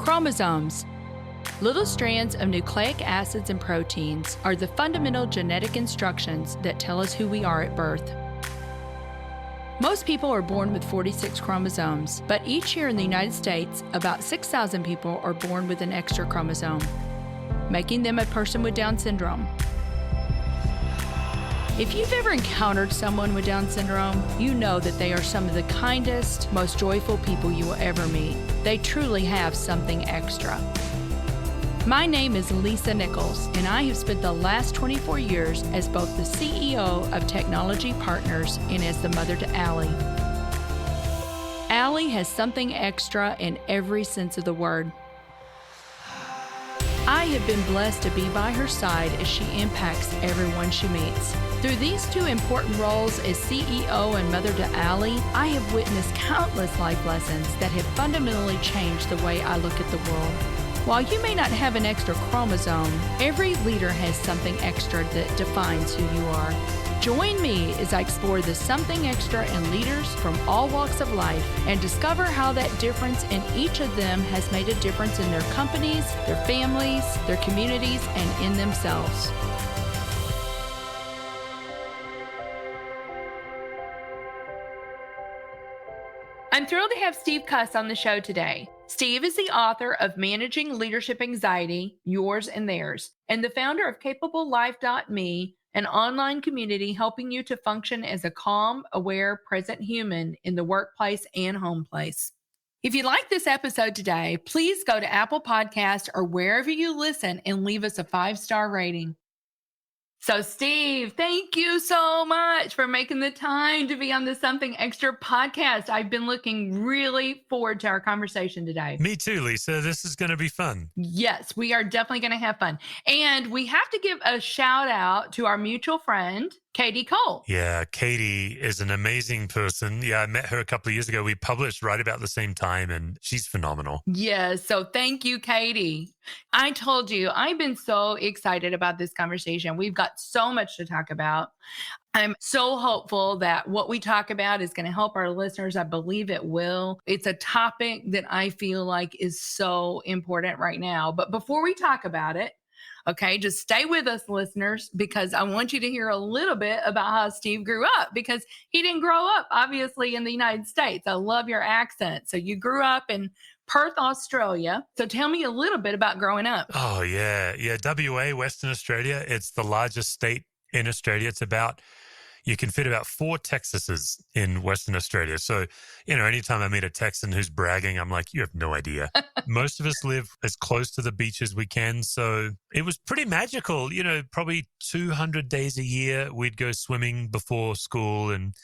Chromosomes. Little strands of nucleic acids and proteins are the fundamental genetic instructions that tell us who we are at birth. Most people are born with 46 chromosomes, but each year in the United States, about 6,000 people are born with an extra chromosome, making them a person with Down syndrome. If you've ever encountered someone with Down syndrome, you know that they are some of the kindest, most joyful people you will ever meet. They truly have something extra. My name is Lisa Nichols, and I have spent the last 24 years as both the CEO of Technology Partners and as the mother to Allie. Allie has something extra in every sense of the word. I have been blessed to be by her side as she impacts everyone she meets. Through these two important roles as CEO and mother to Allie, I have witnessed countless life lessons that have fundamentally changed the way I look at the world. While you may not have an extra chromosome, every leader has something extra that defines who you are. Join me as I explore the something extra in leaders from all walks of life and discover how that difference in each of them has made a difference in their companies, their families, their communities, and in themselves. I'm thrilled to have Steve Cuss on the show today. Steve is the author of Managing Leadership Anxiety, Yours and Theirs, and the founder of CapableLife.me, an online community helping you to function as a calm, aware, present human in the workplace and home place. If you like this episode today, please go to Apple Podcasts or wherever you listen and leave us a 5-star rating. So Steve, thank you so much for making the time to be on the Something Extra podcast. I've been looking really forward to our conversation today. Me too, Lisa. This is going to be fun. Yes, we are definitely going to have fun. And we have to give a shout out to our mutual friend, Katie Cole. Yeah, Katie is an amazing person. Yeah, I met her a couple of years ago. We published right about the same time, and she's phenomenal. Yes, so thank you, Katie. I told you, I've been so excited about this conversation. We've got so much to talk about. I'm so hopeful that what we talk about is going to help our listeners. I believe it will. It's a topic that I feel like is so important right now. But before we talk about it, okay, just stay with us, listeners, because I want you to hear a little bit about how Steve grew up, because he didn't grow up, obviously, in the United States. I love your accent. So you grew up in Perth, Australia. So tell me a little bit about growing up. Oh, yeah. Yeah, WA, Western Australia. It's the largest state in Australia. You can fit about 4 Texases in Western Australia. So, anytime I meet a Texan who's bragging, I'm like, you have no idea. Most of us live as close to the beach as we can. So it was pretty magical. Probably 200 days a year, we'd go swimming before school. And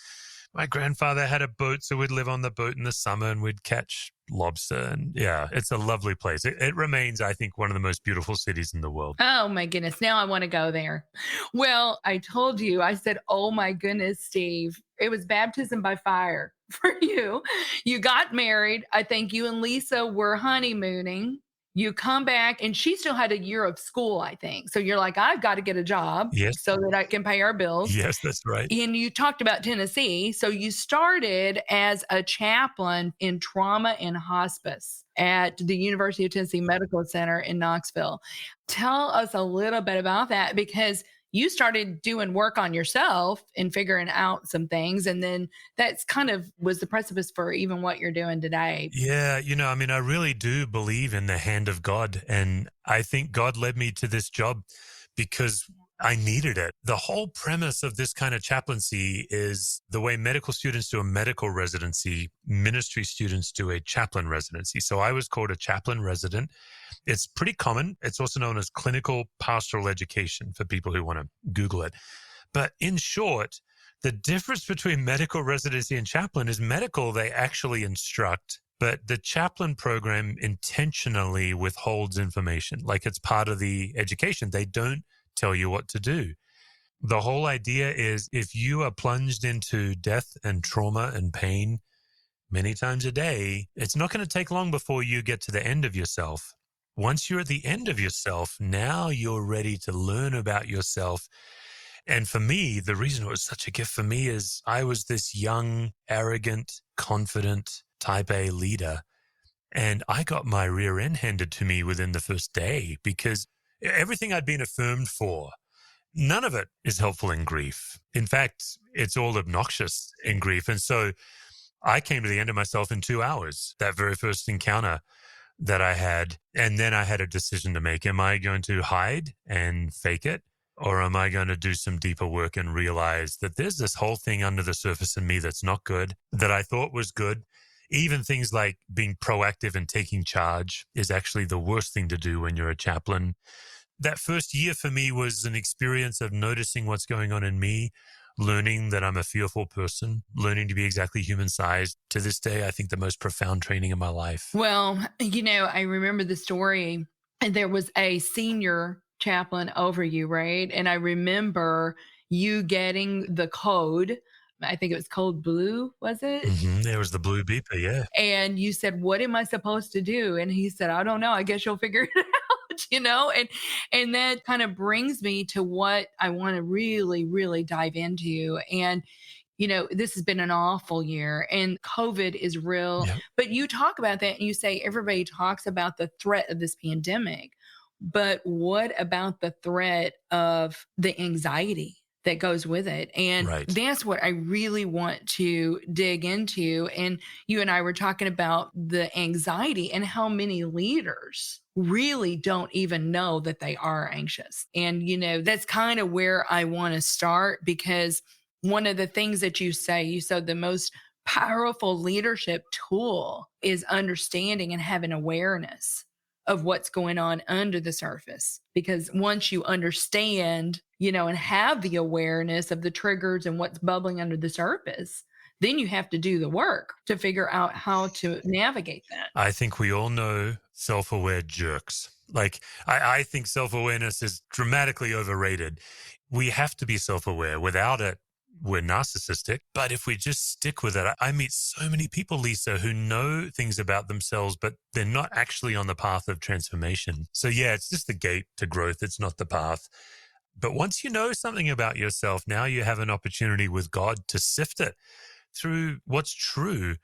my grandfather had a boat, so we'd live on the boat in the summer and we'd catch lobster. And yeah, it's a lovely place. It remains, I think, one of the most beautiful cities in the world. Oh my goodness. Now I want to go there. Well, I told you, I said, oh my goodness, Steve, it was baptism by fire for you. You got married. I think you and Lisa were honeymooning. You come back and she still had a year of school, I think. So you're like, I've got to get a job so that I can pay our bills. Yes, that's right. And you talked about Tennessee. So you started as a chaplain in trauma and hospice at the University of Tennessee Medical Center in Knoxville. Tell us a little bit about that, because you started doing work on yourself and figuring out some things. And then that's kind of was the precipice for even what you're doing today. Yeah. I really do believe in the hand of God. And I think God led me to this job because I needed it. The whole premise of this kind of chaplaincy is the way medical students do a medical residency, ministry students do a chaplain residency. So I was called a chaplain resident. It's pretty common. It's also known as clinical pastoral education for people who want to Google it. But in short, the difference between medical residency and chaplain is medical, they actually instruct, but the chaplain program intentionally withholds information. Like it's part of the education. They don't tell you what to do. The whole idea is if you are plunged into death and trauma and pain many times a day, it's not going to take long before you get to the end of yourself. Once you're at the end of yourself, now you're ready to learn about yourself. And for me, the reason it was such a gift for me is I was this young, arrogant, confident type A leader. And I got my rear end handed to me within the first day because everything I'd been affirmed for, none of it is helpful in grief. In fact, it's all obnoxious in grief. And so I came to the end of myself in 2 hours, that very first encounter that I had. And then I had a decision to make. Am I going to hide and fake it? Or am I going to do some deeper work and realize that there's this whole thing under the surface in me that's not good, that I thought was good? Even things like being proactive and taking charge is actually the worst thing to do when you're a chaplain. That first year for me was an experience of noticing what's going on in me, learning that I'm a fearful person, learning to be exactly human sized. To this day, I think the most profound training in my life. Well, I remember the story, and there was a senior chaplain over you, right? And I remember you getting the code. I think it was code blue, was it? There was the blue beeper, yeah. And you said, "What am I supposed to do?" And he said, "I don't know. I guess you'll figure it out." And that kind of brings me to what I want to really, really dive into. And this has been an awful year and COVID is real. Yep. But you talk about that and you say everybody talks about the threat of this pandemic. But what about the threat of the anxiety that goes with it? And Right. that's what I really want to dig into. And you and I were talking about the anxiety and how many leaders really don't even know that they are anxious. And, that's kind of where I want to start, because one of the things that you said the most powerful leadership tool is understanding and having awareness of what's going on under the surface. Because once you understand, and have the awareness of the triggers and what's bubbling under the surface, then you have to do the work to figure out how to navigate that. I think we all know self-aware jerks. Like, I think self-awareness is dramatically overrated. We have to be self-aware. Without it, we're narcissistic. But if we just stick with it, I meet so many people, Lisa, who know things about themselves, but they're not actually on the path of transformation. So yeah, it's just the gate to growth. It's not the path. But once you know something about yourself, now you have an opportunity with God to sift it through what's true.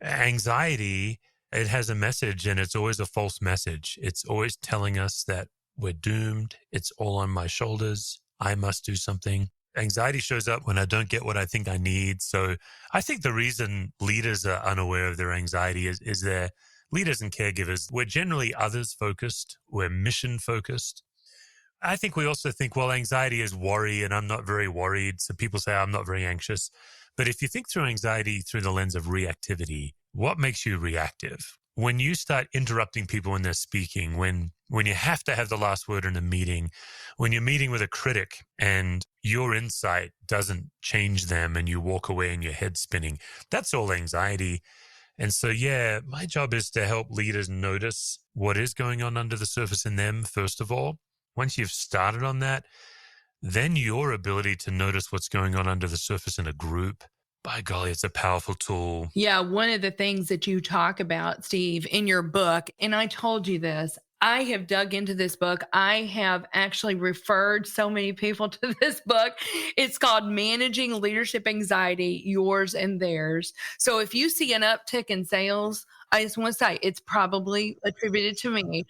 Anxiety, it has a message, and it's always a false message. It's always telling us that we're doomed. It's all on my shoulders. I must do something. Anxiety shows up when I don't get what I think I need. So I think the reason leaders are unaware of their anxiety is they're leaders and caregivers. We're generally others focused. We're mission focused. I think we also think, well, anxiety is worry and I'm not very worried. So people say I'm not very anxious. But if you think through anxiety through the lens of reactivity, what makes you reactive? When you start interrupting people when they're speaking, when you have to have the last word in a meeting, when you're meeting with a critic and your insight doesn't change them and you walk away and your head's spinning, that's all anxiety. And so, yeah, my job is to help leaders notice what is going on under the surface in them, first of all. Once you've started on that, then your ability to notice what's going on under the surface in a group, by golly, it's a powerful tool. Yeah, one of the things that you talk about, Steve, in your book, and I told you this, I have dug into this book. I have actually referred so many people to this book. It's called Managing Leadership Anxiety, Yours and Theirs. So if you see an uptick in sales, I just want to say it's probably attributed to me.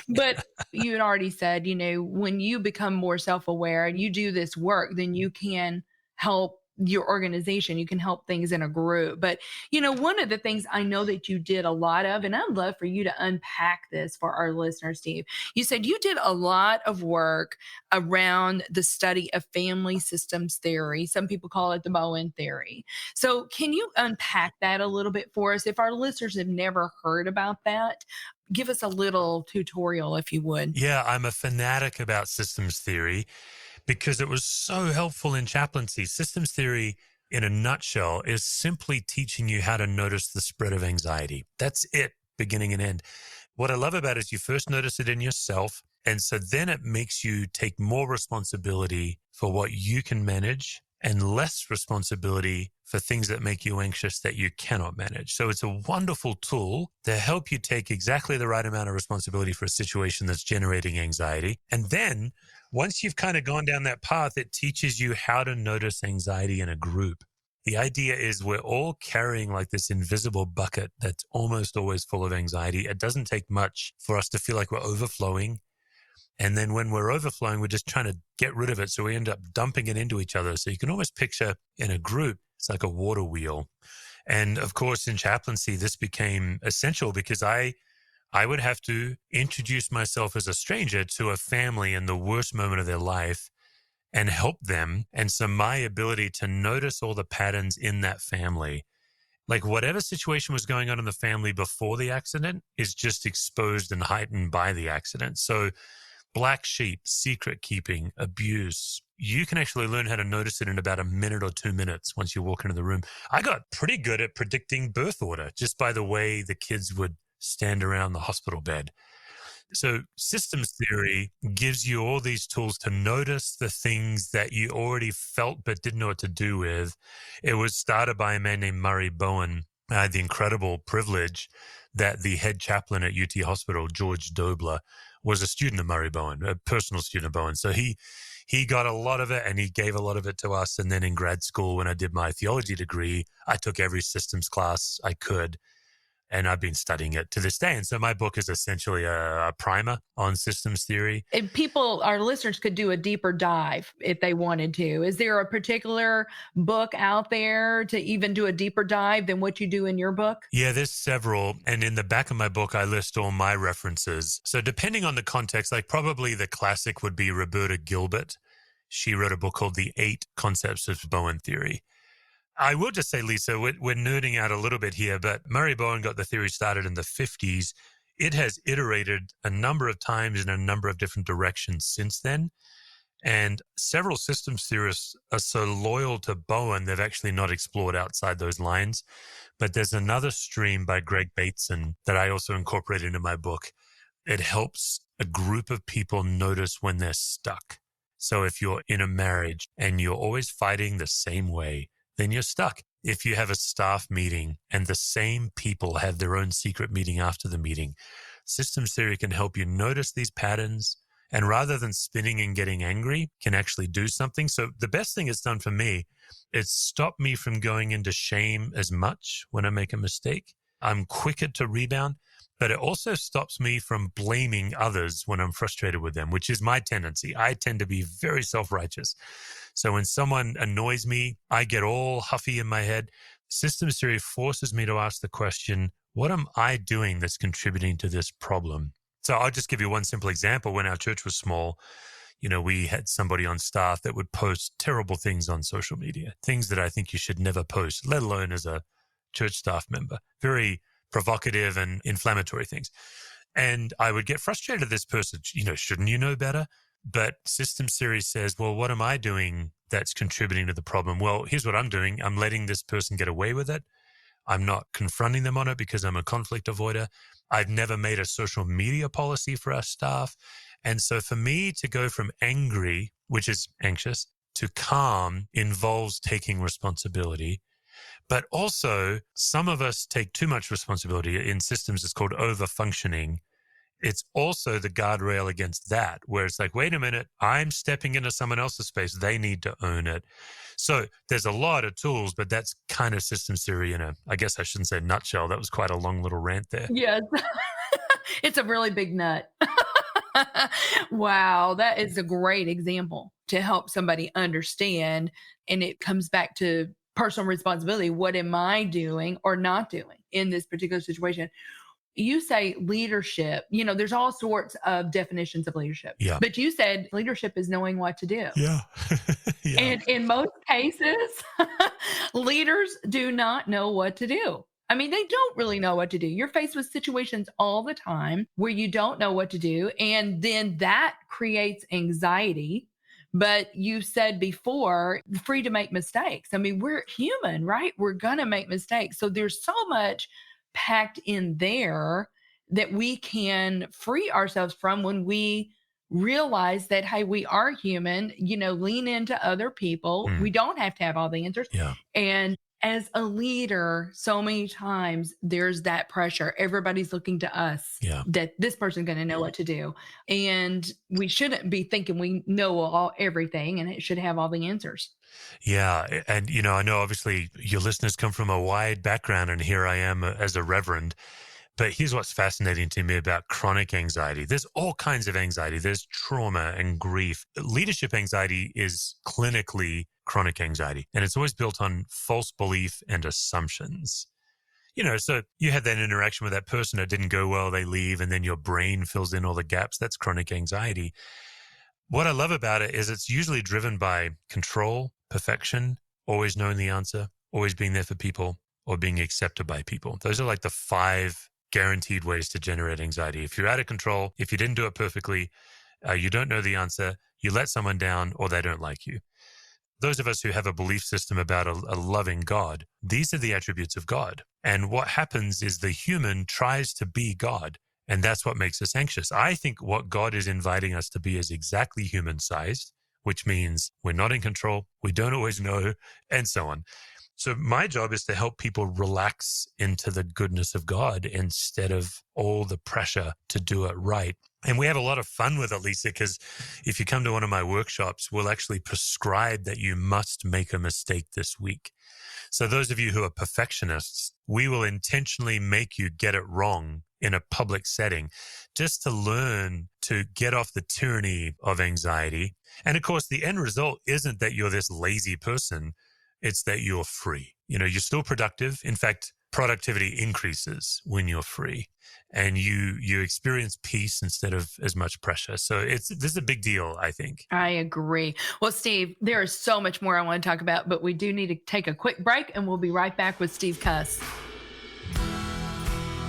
But you had already said, when you become more self-aware and you do this work, then you can help your organization, you can help things in a group. But, one of the things I know that you did a lot of, and I'd love for you to unpack this for our listeners, Steve. You said you did a lot of work around the study of family systems theory. Some people call it the Bowen theory. So can you unpack that a little bit for us? If our listeners have never heard about that, give us a little tutorial, if you would. Yeah, I'm a fanatic about systems theory because it was so helpful in chaplaincy. Systems theory, in a nutshell, is simply teaching you how to notice the spread of anxiety. That's it, beginning and end. What I love about it is you first notice it in yourself, and so then it makes you take more responsibility for what you can manage and less responsibility for things that make you anxious that you cannot manage. So it's a wonderful tool to help you take exactly the right amount of responsibility for a situation that's generating anxiety. And then once you've kind of gone down that path, it teaches you how to notice anxiety in a group. The idea is we're all carrying like this invisible bucket that's almost always full of anxiety. It doesn't take much for us to feel like we're overflowing. And then when we're overflowing, we're just trying to get rid of it. So we end up dumping it into each other. So you can almost picture in a group, it's like a water wheel. And of course, in chaplaincy, this became essential because I would have to introduce myself as a stranger to a family in the worst moment of their life and help them. And so my ability to notice all the patterns in that family, like whatever situation was going on in the family before the accident, is just exposed and heightened by the accident. So black sheep, secret keeping, abuse, you can actually learn how to notice it in about a minute or 2 minutes once you walk into the room. I got pretty good at predicting birth order just by the way the kids would stand around the hospital bed. So systems theory gives you all these tools to notice the things that you already felt but didn't know what to do with. It was started by a man named Murray Bowen. I had the incredible privilege that the head chaplain at UT Hospital, George Dobler, was a student of Murray Bowen, a personal student of Bowen. So he got a lot of it and he gave a lot of it to us. And then in grad school, when I did my theology degree, I took every systems class I could. And I've been studying it to this day. And so my book is essentially a primer on systems theory. And people, our listeners, could do a deeper dive if they wanted to. Is there a particular book out there to even do a deeper dive than what you do in your book? Yeah, there's several. And in the back of my book, I list all my references. So depending on the context, like probably the classic would be Roberta Gilbert. She wrote a book called The 8 Concepts of Bowen Theory. I will just say, Lisa, we're nerding out a little bit here, but Murray Bowen got the theory started in the 50s. It has iterated a number of times in a number of different directions since then. And several systems theorists are so loyal to Bowen, they've actually not explored outside those lines. But there's another stream by Greg Bateson that I also incorporated into my book. It helps a group of people notice when they're stuck. So if you're in a marriage and you're always fighting the same way, then you're stuck. If you have a staff meeting and the same people have their own secret meeting after the meeting, systems theory can help you notice these patterns. And rather than spinning and getting angry, can actually do something. So the best thing it's done for me is stop me from going into shame as much when I make a mistake. I'm quicker to rebound, but it also stops me from blaming others when I'm frustrated with them, which is my tendency. I tend to be very self-righteous. So when someone annoys me, I get all huffy in my head. Systems theory forces me to ask the question, what am I doing that's contributing to this problem? So I'll just give you one simple example. When our church was small, we had somebody on staff that would post terrible things on social media, things that I think you should never post, let alone as a church staff member, very provocative and inflammatory things. And I would get frustrated at this person, shouldn't you know better? But systems theory says, well, what am I doing that's contributing to the problem? Well, here's what I'm doing. I'm letting this person get away with it. I'm not confronting them on it because I'm a conflict avoider. I've never made a social media policy for our staff. And so for me to go from angry, which is anxious, to calm involves taking responsibility. But also, some of us take too much responsibility. In systems, it's called over-functioning. It's also the guardrail against that, where it's like, wait a minute, I'm stepping into someone else's space. They need to own it. So there's a lot of tools, but that's kind of systems theory I guess I shouldn't say nutshell. That was quite a long little rant there. Yes. It's a really big nut. Wow. That is a great example to help somebody understand. And it comes back to personal responsibility. What am I doing or not doing in this particular situation? You say leadership, there's all sorts of definitions of leadership. Yeah. But you said leadership is knowing what to do. Yeah. Yeah. And in most cases, leaders do not know what to do. I mean, they don't really know what to do. You're faced with situations all the time where you don't know what to do. And then that creates anxiety. But you said before, free to make mistakes. I mean, we're human, right? We're going to make mistakes. So there's so much packed in there that we can free ourselves from when we realize that, hey, we are human, lean into other people. We don't have to have all the answers. Yeah. And as a leader, so many times there's that pressure. Everybody's looking to us Yeah. that this person's going to know what to do. And we shouldn't be thinking we know everything and it should have all the answers. Yeah. And, I know obviously your listeners come from a wide background, and here I am as a reverend. But here's what's fascinating to me about chronic anxiety. There's all kinds of anxiety. There's trauma and grief. Leadership anxiety is clinically chronic anxiety, and it's always built on false belief and assumptions. So you had that interaction with that person, it didn't go well, they leave, and then your brain fills in all the gaps. That's chronic anxiety. What I love about it is it's usually driven by control, perfection, always knowing the answer, always being there for people, or being accepted by people. Those are like the 5 guaranteed ways to generate anxiety. If you're out of control, if you didn't do it perfectly, you don't know the answer, you let someone down, or they don't like you. Those of us who have a belief system about a loving God, these are the attributes of God. And what happens is the human tries to be God, and that's what makes us anxious. I think what God is inviting us to be is exactly human-sized, which means we're not in control, we don't always know, and so on. So my job is to help people relax into the goodness of God instead of all the pressure to do it right. And we have a lot of fun with it, Lisa, because if you come to one of my workshops, we'll actually prescribe that you must make a mistake this week. So those of you who are perfectionists, we will intentionally make you get it wrong in a public setting just to learn to get off the tyranny of anxiety. And of course, the end result isn't that you're this lazy person. It's that you're free. You're still productive. In fact, productivity increases when you're free, and you experience peace instead of as much pressure. So this is a big deal, I think. I agree. Well, Steve, there is so much more I want to talk about, but we do need to take a quick break, and we'll be right back with Steve Cuss.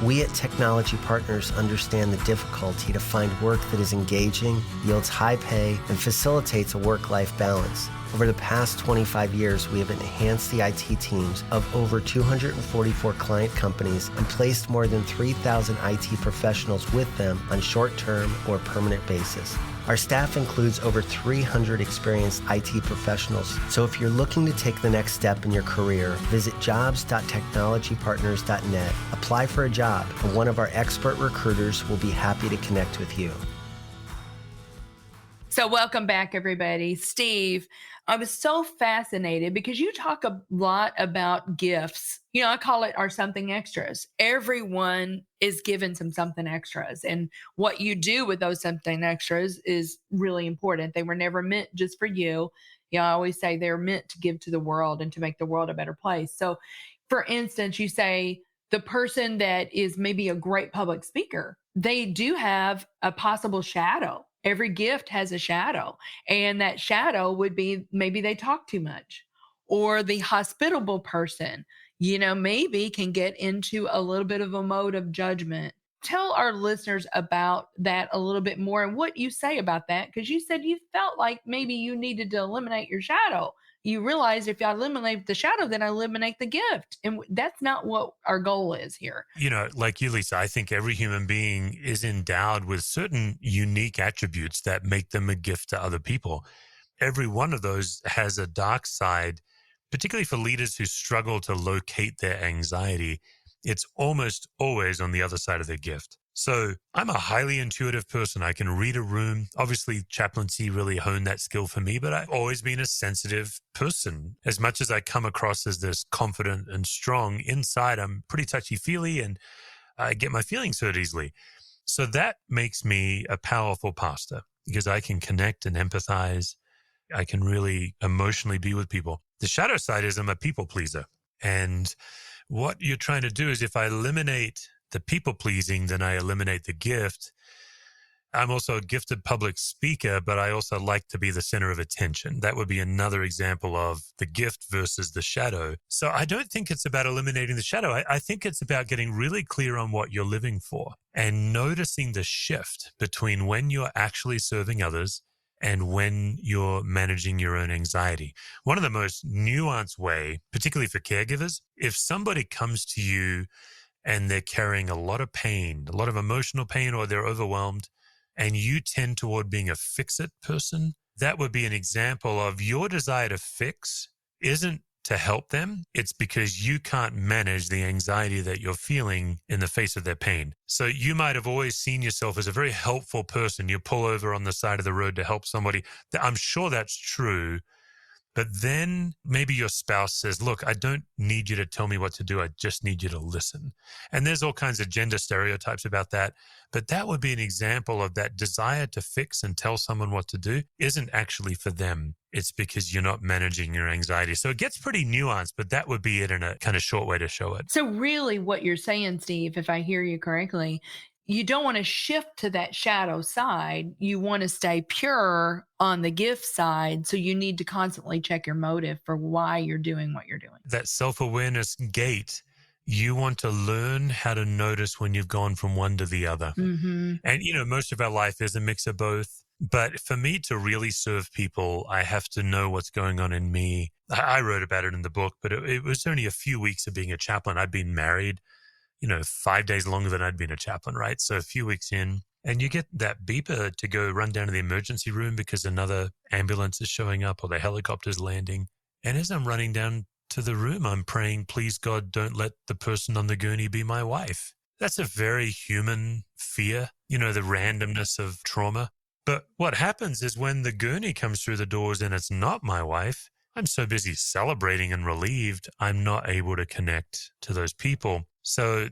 We at Technology Partners understand the difficulty to find work that is engaging, yields high pay, and facilitates a work-life balance. Over the past 25 years, we have enhanced the IT teams of over 244 client companies and placed more than 3,000 IT professionals with them on short-term or permanent basis. Our staff includes over 300 experienced IT professionals. So if you're looking to take the next step in your career, visit jobs.technologypartners.net, apply for a job, and one of our expert recruiters will be happy to connect with you. So welcome back, everybody. Steve, I was so fascinated because you talk a lot about gifts. I call it our something extras. Everyone is given some something extras. And what you do with those something extras is really important. They were never meant just for you. I always say they're meant to give to the world and to make the world a better place. So, for instance, you say the person that is maybe a great public speaker, they do have a possible shadow. Every gift has a shadow, and that shadow would be maybe they talk too much, or the hospitable person, maybe can get into a little bit of a mode of judgment. Tell our listeners about that a little bit more and what you say about that, because you said you felt like maybe you needed to eliminate your shadow. You realize if I eliminate the shadow, then I eliminate the gift. And that's not what our goal is here. Like you, Lisa, I think every human being is endowed with certain unique attributes that make them a gift to other people. Every one of those has a dark side, particularly for leaders who struggle to locate their anxiety. It's almost always on the other side of their gift. So I'm a highly intuitive person. I can read a room. Obviously, chaplaincy really honed that skill for me, but I've always been a sensitive person. As much as I come across as this confident and strong, inside I'm pretty touchy-feely and I get my feelings hurt easily. So that makes me a powerful pastor because I can connect and empathize. I can really emotionally be with people. The shadow side is I'm a people pleaser. And what you're trying to do is if I eliminate the people pleasing, then I eliminate the gift. I'm also a gifted public speaker, but I also like to be the center of attention. That would be another example of the gift versus the shadow. So I don't think it's about eliminating the shadow. I think it's about getting really clear on what you're living for and noticing the shift between when you're actually serving others and when you're managing your own anxiety. One of the most nuanced way, particularly for caregivers, if somebody comes to you and they're carrying a lot of pain, a lot of emotional pain, or they're overwhelmed, and you tend toward being a fix-it person, that would be an example of your desire to fix isn't to help them, it's because you can't manage the anxiety that you're feeling in the face of their pain. So you might have always seen yourself as a very helpful person. You pull over on the side of the road to help somebody. I'm sure that's true. But then maybe your spouse says, look, I don't need you to tell me what to do. I just need you to listen. And there's all kinds of gender stereotypes about that. But that would be an example of that desire to fix and tell someone what to do isn't actually for them. It's because you're not managing your anxiety. So it gets pretty nuanced, but that would be it in a kind of short way to show it. So really what you're saying, Steve, if I hear you correctly, you don't want to shift to that shadow side. You want to stay pure on the gift side. So you need to constantly check your motive for why you're doing what you're doing. That self-awareness gate, you want to learn how to notice when you've gone from one to the other. Mm-hmm. And, most of our life is a mix of both. But for me to really serve people, I have to know what's going on in me. I wrote about it in the book, but it was only a few weeks of being a chaplain. I'd been married 5 days longer than I'd been a chaplain, right? So a few weeks in, and you get that beeper to go run down to the emergency room because another ambulance is showing up or the helicopter's landing. And as I'm running down to the room, I'm praying, please God, don't let the person on the gurney be my wife. That's a very human fear, the randomness of trauma. But what happens is when the gurney comes through the doors and it's not my wife, I'm so busy celebrating and relieved, I'm not able to connect to those people. So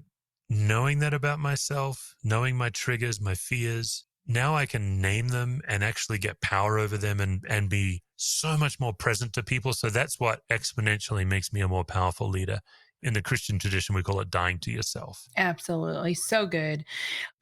knowing that about myself, knowing my triggers, my fears, now I can name them and actually get power over them and be so much more present to people. So that's what exponentially makes me a more powerful leader. In the Christian tradition, we call it dying to yourself. Absolutely. So good.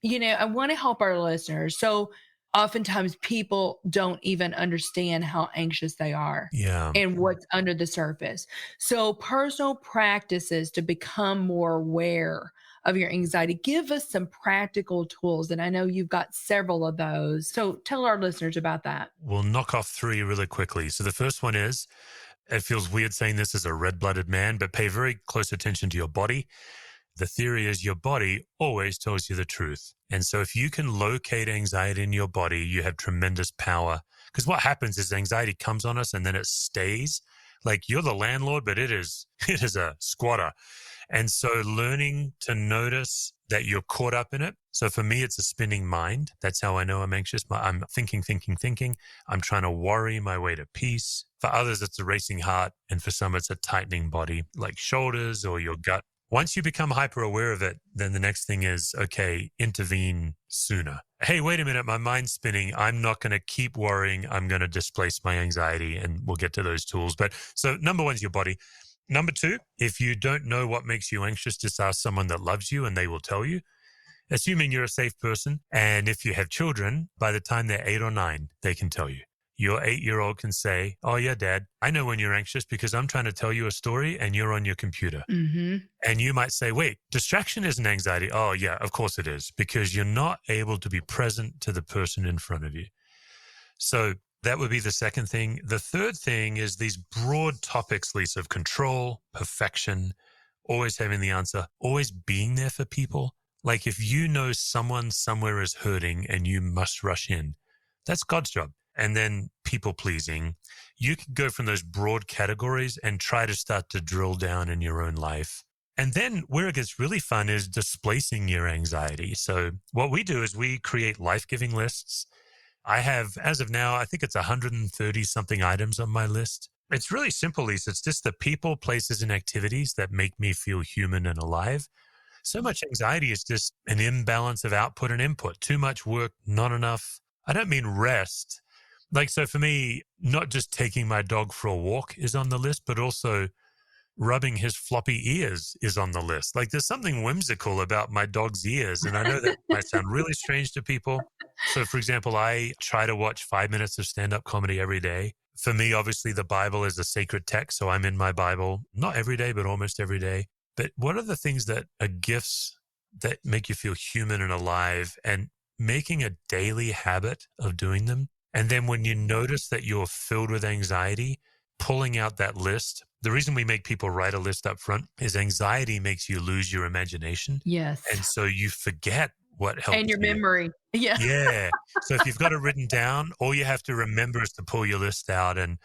I want to help our listeners. So oftentimes people don't even understand how anxious they are and what's under the surface. So personal practices to become more aware of your anxiety. Give us some practical tools. And I know you've got several of those. So tell our listeners about that. We'll knock off 3 really quickly. So the first one is, it feels weird saying this as a red-blooded man, but pay very close attention to your body. The theory is your body always tells you the truth. And so if you can locate anxiety in your body, you have tremendous power. Because what happens is anxiety comes on us and then it stays. Like you're the landlord, but it is a squatter. And so learning to notice that you're caught up in it. So for me, it's a spinning mind. That's how I know I'm anxious. I'm thinking. I'm trying to worry my way to peace. For others, it's a racing heart. And for some, it's a tightening body, like shoulders or your gut. Once you become hyper aware of it, then the next thing is, okay, intervene sooner. Hey, wait a minute, my mind's spinning. I'm not going to keep worrying. I'm going to displace my anxiety, and we'll get to those tools. But so number 1 is your body. Number 2, if you don't know what makes you anxious, just ask someone that loves you and they will tell you, assuming you're a safe person. And if you have children, by the time they're 8 or 9, they can tell you. Your 8-year-old can say, oh, yeah, Dad, I know when you're anxious because I'm trying to tell you a story and you're on your computer. Mm-hmm. And you might say, wait, distraction isn't anxiety. Oh, yeah, of course it is, because you're not able to be present to the person in front of you. So that would be the second thing. The third thing is these broad topics, Lisa, of control, perfection, always having the answer, always being there for people. Like if you know someone somewhere is hurting and you must rush in, that's God's job. And then people pleasing, you can go from those broad categories and try to start to drill down in your own life. And then where it gets really fun is displacing your anxiety. So what we do is we create life-giving lists. I have, as of now, I think it's 130 something items on my list. It's really simple, Lisa. It's just the people, places, and activities that make me feel human and alive. So much anxiety is just an imbalance of output and input. Too much work, not enough. I don't mean rest. So for me, not just taking my dog for a walk is on the list, but also rubbing his floppy ears is on the list. There's something whimsical about my dog's ears. And I know that might sound really strange to people. So for example, I try to watch 5 minutes of stand-up comedy every day. For me, obviously, the Bible is a sacred text. So I'm in my Bible, not every day, but almost every day. But what are the things that are gifts that make you feel human and alive, and making a daily habit of doing them? And then when you notice that you're filled with anxiety, pulling out that list. The reason we make people write a list up front is anxiety makes you lose your imagination. Yes. And so you forget what helps and your you. memory. Yeah. Yeah. So if you've got it written down, all you have to remember is to pull your list out. And,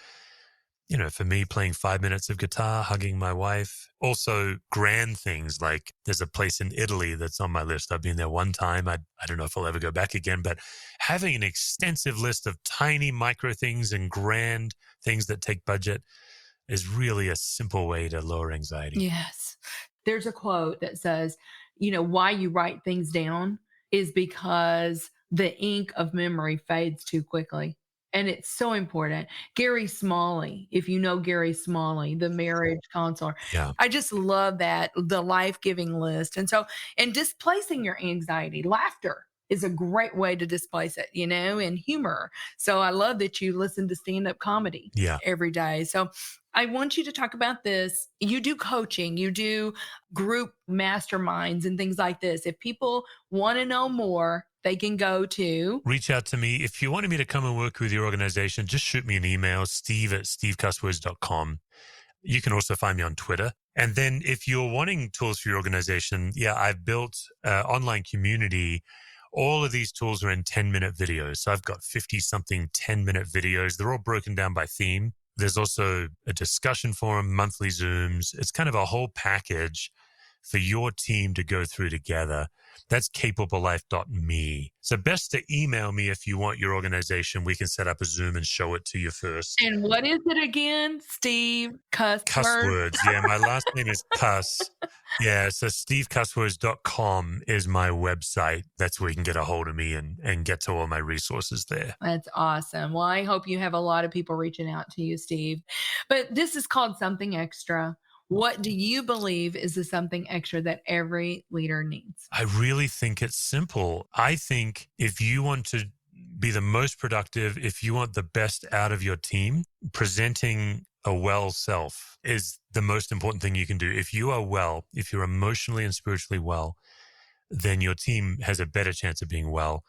for me, playing 5 minutes of guitar, hugging my wife. Also grand things like there's a place in Italy that's on my list. I've been there one time. I don't know if I'll ever go back again, but having an extensive list of tiny micro things and grand things that take budget is really a simple way to lower anxiety. Yes. There's a quote that says, why you write things down is because the ink of memory fades too quickly. And it's so important. Gary Smalley, if you know Gary Smalley, the marriage counselor. Yeah. I just love that, the life-giving list. And displacing your anxiety, laughter is a great way to displace it, and humor. So I love that you listen to stand-up comedy every day. So I want you to talk about this. You do coaching, you do group masterminds and things like this. If people want to know more, they can go to... Reach out to me. If you wanted me to come and work with your organization, just shoot me an email, steve@stevecusswords.com. You can also find me on Twitter. And then if you're wanting tools for your organization, I've built an online community. All of these tools are in 10-minute videos. So I've got 50-something 10-minute videos. They're all broken down by theme. There's also a discussion forum, monthly Zooms. It's kind of a whole package for your team to go through together. That's capablelife.me. So best to email me if you want your organization. We can set up a Zoom and show it to you first. And what is it again? Steve Cuss Cusswords. Yeah, my last name is Cuss. Yeah, so stevecusswords.com is my website. That's where you can get a hold of me and get to all my resources there. That's awesome. Well, I hope you have a lot of people reaching out to you, Steve. But this is called Something Extra. What do you believe is the something extra that every leader needs? I really think it's simple. I think if you want to be the most productive, if you want the best out of your team, presenting a well self is the most important thing you can do. If you are well, if you're emotionally and spiritually well, then your team has a better chance of being well.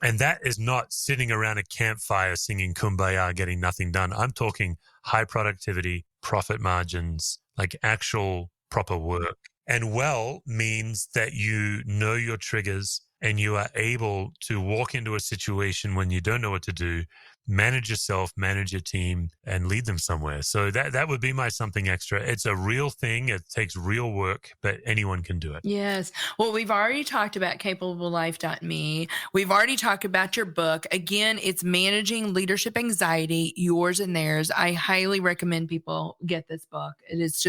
And that is not sitting around a campfire singing Kumbaya, getting nothing done. I'm talking high productivity, profit margins, like actual proper work. And well means that you know your triggers and you are able to walk into a situation when you don't know what to do, manage yourself, manage your team, and lead them somewhere. So that would be my something extra. It's a real thing. It takes real work, but anyone can do it. Yes. Well, we've already talked about capablelife.me. We've already talked about your book. Again, it's Managing Leadership Anxiety, Yours and Theirs. I highly recommend people get this book. It's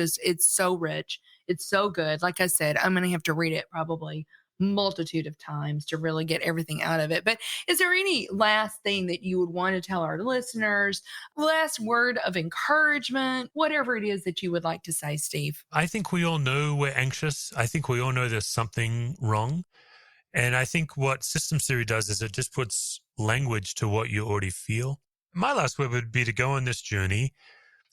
so rich. It's so good. Like I said, I'm going to have to read it probably multitude of times to really get everything out of it. But is there any last thing that you would want to tell our listeners? Last word of encouragement, whatever it is that you would like to say, Steve? I think we all know we're anxious. I think we all know there's something wrong. And I think what systems theory does is it just puts language to what you already feel. My last word would be to go on this journey.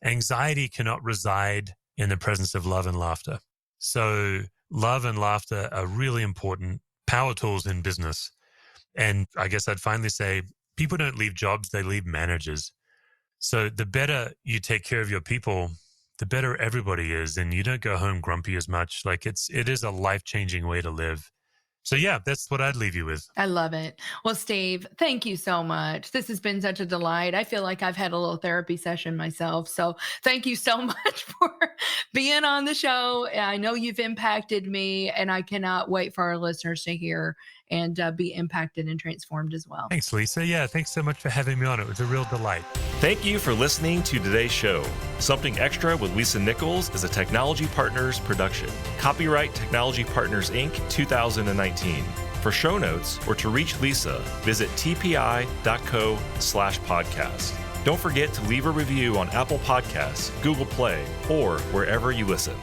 Anxiety cannot reside in the presence of love and laughter. So love and laughter are really important power tools in business. And I guess I'd finally say people don't leave jobs, they leave managers. So the better you take care of your people, the better everybody is. And you don't go home grumpy as much. Like it is a life-changing way to live. So yeah, that's what I'd leave you with. I love it. Well, Steve, thank you so much. This has been such a delight. I feel like I've had a little therapy session myself. So thank you so much for being on the show. I know you've impacted me, and I cannot wait for our listeners to hear and be impacted and transformed as well. Thanks, Lisa. Yeah, thanks so much for having me on. It was a real delight. Thank you for listening to today's show. Something Extra with Lisa Nichols is a Technology Partners production. Copyright Technology Partners, Inc., 2019. For show notes or to reach Lisa, visit tpi.co/podcast. Don't forget to leave a review on Apple Podcasts, Google Play, or wherever you listen.